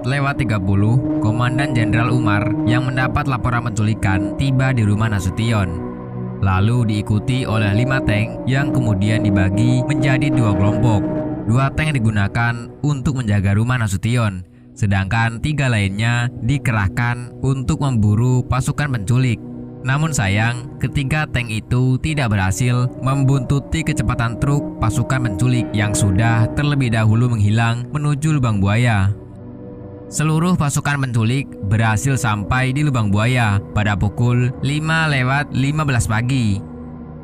4:30, Komandan Jenderal Umar yang mendapat laporan penculikan tiba di rumah Nasution. Lalu diikuti oleh 5 tank yang kemudian dibagi menjadi 2 kelompok. 2 tank digunakan untuk menjaga rumah Nasution, sedangkan 3 lainnya dikerahkan untuk memburu pasukan penculik. Namun sayang, ketiga tank itu tidak berhasil membuntuti kecepatan truk pasukan penculik yang sudah terlebih dahulu menghilang menuju lubang buaya. Seluruh pasukan penculik berhasil sampai di lubang buaya pada pukul 5:15 pagi.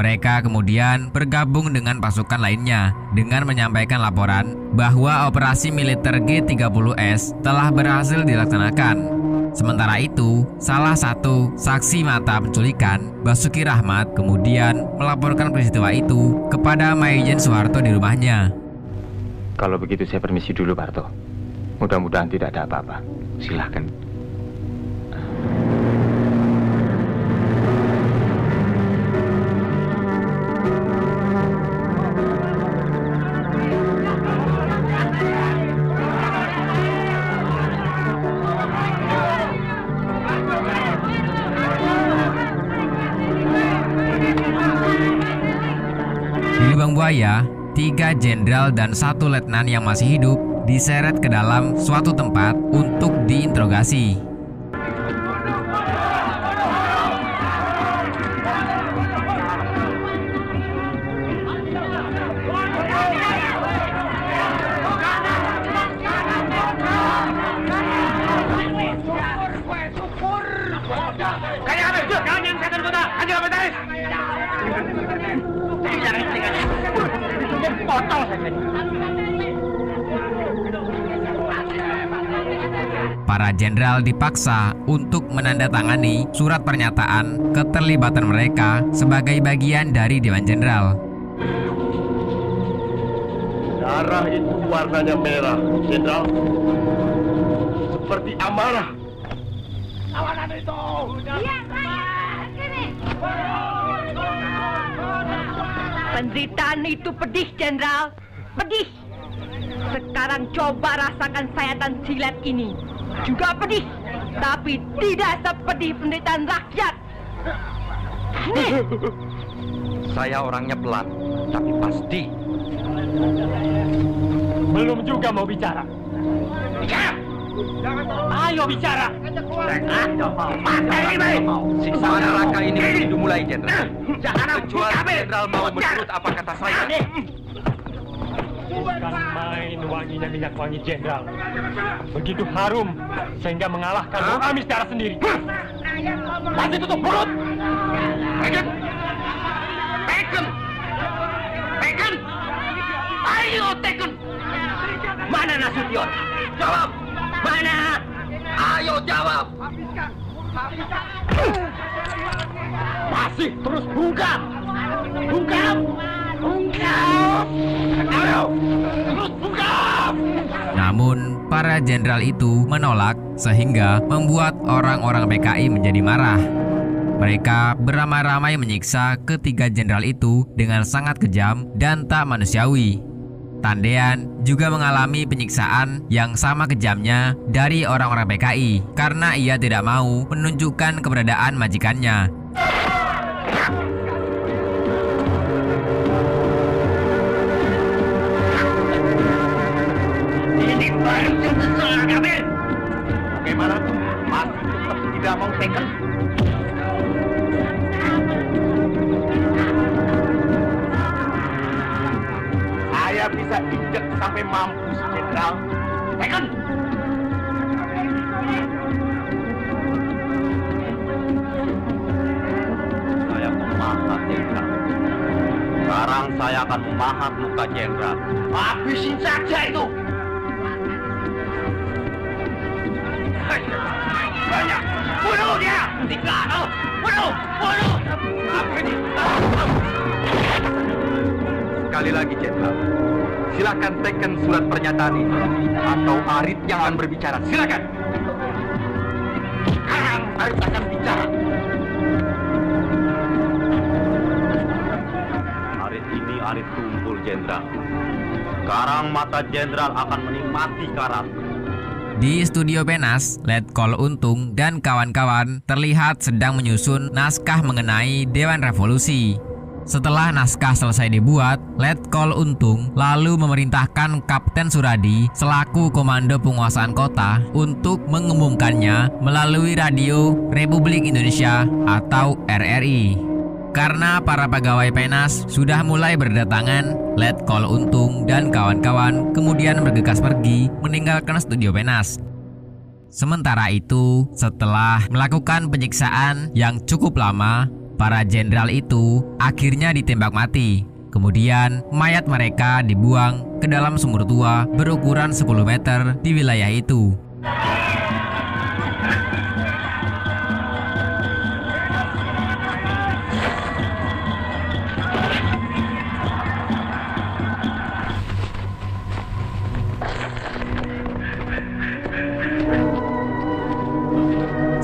Mereka kemudian bergabung dengan pasukan lainnya dengan menyampaikan laporan bahwa operasi militer G30S telah berhasil dilaksanakan. Sementara itu, salah satu saksi mata penculikan, Basuki Rahmat, kemudian melaporkan peristiwa itu kepada Maijen Soeharto di rumahnya. Kalau begitu saya permisi dulu, Pak Harto. Mudah-mudahan tidak ada apa-apa. Silahkan. Di lubang buaya, 3 jenderal dan 1 letnan yang masih hidup diseret ke dalam suatu tempat untuk diinterogasi. Para jenderal dipaksa untuk menandatangani surat pernyataan keterlibatan mereka sebagai bagian dari Dewan Jenderal. Darah itu warnanya merah, Jenderal. Seperti amarah. Tawanan itu! Iya, sini! Penderitaan itu pedih, Jenderal. Pedih. Sekarang coba rasakan sayatan silet ini. Juga pedih, tapi tidak sepedih penderitaan rakyat. Saya orangnya pelan, tapi pasti. Belum juga mau bicara. Bicara! Ayo bicara! Siksaan neraka ini belum dimulai, Jenderal. Kecuali Jenderal mau menurut apa kata saya. Bukan main wanginya minyak wangi, Jenderal. Begitu harum sehingga mengalahkan Bung Amis darah sendiri. Masih tutup mulut. Tekan! Tekan! Tekan! Ayo Tekan! Mana Nasution? Jawab! Mana? Ayo jawab! Masih terus bungkam! Bungkam! Bungkam! Ayo! Terus bungkam! Namun, para jenderal itu menolak sehingga membuat orang-orang PKI menjadi marah. Mereka beramai-ramai menyiksa ketiga jenderal itu dengan sangat kejam dan tak manusiawi. Tandean juga mengalami penyiksaan yang sama kejamnya dari orang-orang PKI karena ia tidak mau menunjukkan keberadaan majikannya. Ini baru seseorang Amir. Bagaimana tuh? Masih tetap tidak mau Tekan? Saya bisa injek sampai mampus, Jenderal. Tekan! Saya memahat, Jenderal. Sekarang saya akan memahat muka Jenderal. Habisin saja itu! Banyak! Bunuh dia! Tinggal! Bunuh! Bunuh! Apa ini? Sekali lagi, Jenderal. Silakan tekan surat pernyataan ini. Atau Arit yang akan berbicara. Silakan. Sekarang Arit akan bicara. Arit ini Arit tumpul, Jenderal. Sekarang mata Jenderal akan menikmati karat. Di studio Penas, Letkol Untung dan kawan-kawan terlihat sedang menyusun naskah mengenai Dewan Revolusi. Setelah naskah selesai dibuat, Letkol Untung lalu memerintahkan Kapten Suradi selaku Komando Penguasaan Kota untuk mengumumkannya melalui Radio Republik Indonesia atau RRI. Karena para pegawai Penas sudah mulai berdatangan, Letkol Untung dan kawan-kawan kemudian bergegas pergi meninggalkan studio Penas. Sementara itu, setelah melakukan penyiksaan yang cukup lama, para jenderal itu akhirnya ditembak mati. Kemudian, mayat mereka dibuang ke dalam sumur tua berukuran 10 meter di wilayah itu.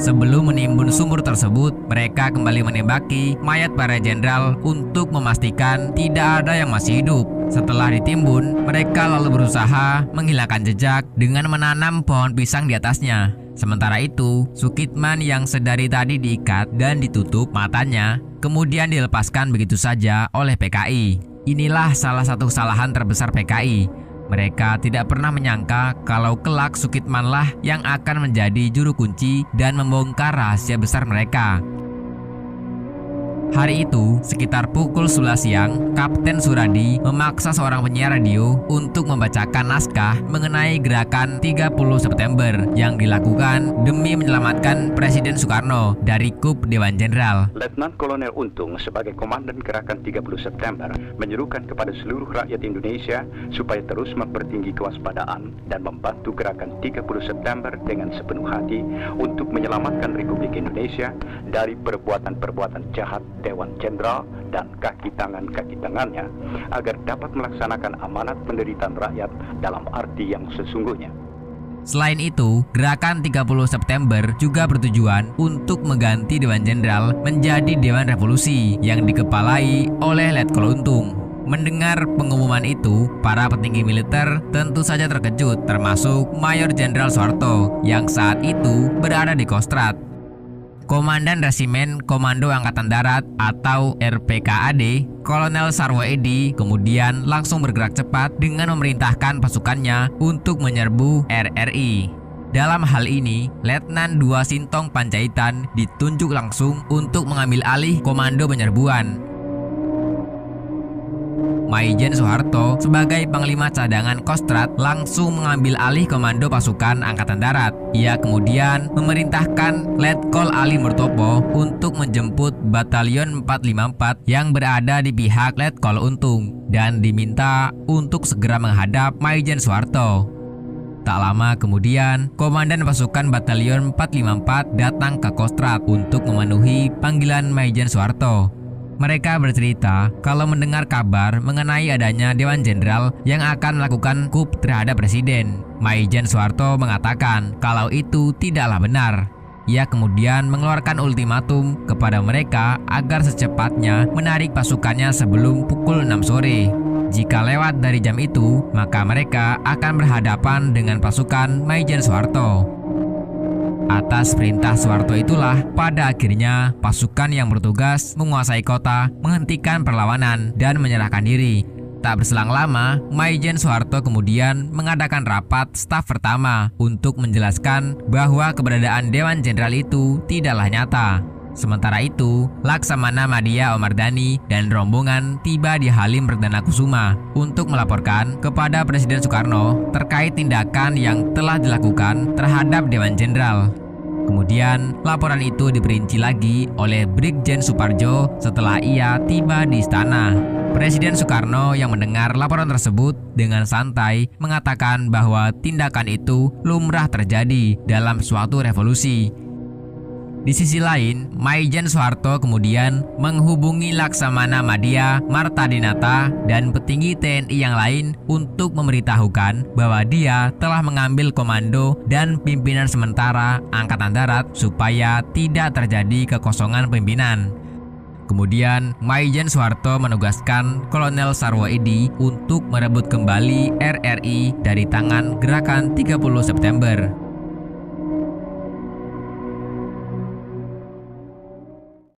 Sebelum menimbun sumur tersebut, mereka kembali menembaki mayat para jenderal untuk memastikan tidak ada yang masih hidup. Setelah ditimbun, mereka lalu berusaha menghilangkan jejak dengan menanam pohon pisang di atasnya. Sementara itu, Sukitman yang sedari tadi diikat dan ditutup matanya, kemudian dilepaskan begitu saja oleh PKI. Inilah salah satu kesalahan terbesar PKI. Mereka tidak pernah menyangka kalau kelak Sukitmanlah yang akan menjadi juru kunci dan membongkar rahasia besar mereka. Hari itu, sekitar pukul 11 siang, Kapten Suradi memaksa seorang penyiar radio untuk membacakan naskah mengenai gerakan 30 September yang dilakukan demi menyelamatkan Presiden Soekarno dari kup Dewan Jenderal. Letnan Kolonel Untung sebagai Komandan Gerakan 30 September menyerukan kepada seluruh rakyat Indonesia supaya terus mempertinggi kewaspadaan dan membantu Gerakan 30 September dengan sepenuh hati untuk menyelamatkan Republik Indonesia dari perbuatan-perbuatan jahat Dewan Jenderal dan kaki tangannya agar dapat melaksanakan amanat penderitaan rakyat dalam arti yang sesungguhnya. Selain itu, Gerakan 30 September juga bertujuan untuk mengganti Dewan Jenderal menjadi Dewan Revolusi yang dikepalai oleh Letkol Untung. Mendengar pengumuman itu, para petinggi militer tentu saja terkejut, termasuk Mayor Jenderal Soeharto yang saat itu berada di Kostrad. Komandan Resimen Komando Angkatan Darat atau RPKAD, Kolonel Sarwo Edi kemudian langsung bergerak cepat dengan memerintahkan pasukannya untuk menyerbu RRI. Dalam hal ini, Letnan II Sintong Panjaitan ditunjuk langsung untuk mengambil alih komando penyerbuan. Maijen Soeharto sebagai Panglima Cadangan Kostrad langsung mengambil alih komando pasukan Angkatan Darat. Ia kemudian memerintahkan Letkol Ali Murtopo untuk menjemput Batalion 454 yang berada di pihak Letkol Untung dan diminta untuk segera menghadap Maijen Soeharto. Tak lama kemudian, Komandan Pasukan Batalion 454 datang ke Kostrad untuk memenuhi panggilan Maijen Soeharto. Mereka bercerita kalau mendengar kabar mengenai adanya Dewan Jenderal yang akan melakukan kup terhadap Presiden. Maijen Soeharto mengatakan kalau itu tidaklah benar. Ia kemudian mengeluarkan ultimatum kepada mereka agar secepatnya menarik pasukannya sebelum pukul 6 sore. Jika lewat dari jam itu, maka mereka akan berhadapan dengan pasukan Maijen Soeharto. Atas perintah Soeharto itulah pada akhirnya pasukan yang bertugas menguasai kota menghentikan perlawanan dan menyerahkan diri. Tak berselang lama, Maijen Soeharto kemudian mengadakan rapat staf pertama untuk menjelaskan bahwa keberadaan Dewan Jenderal itu tidaklah nyata. Sementara itu, Laksamana Madya Omardhani dan rombongan tiba di Halim Perdana Kusuma untuk melaporkan kepada Presiden Soekarno terkait tindakan yang telah dilakukan terhadap Dewan Jenderal. Kemudian, laporan itu diperinci lagi oleh Brigjen Suparjo setelah ia tiba di istana. Presiden Soekarno yang mendengar laporan tersebut dengan santai mengatakan bahwa tindakan itu lumrah terjadi dalam suatu revolusi. Di sisi lain, Maijen Soeharto kemudian menghubungi Laksamana Madya Martadinata dan petinggi TNI yang lain untuk memberitahukan bahwa dia telah mengambil komando dan pimpinan sementara Angkatan Darat supaya tidak terjadi kekosongan pimpinan. Kemudian, Maijen Soeharto menugaskan Kolonel Sarwo Edi untuk merebut kembali RRI dari tangan Gerakan 30 September.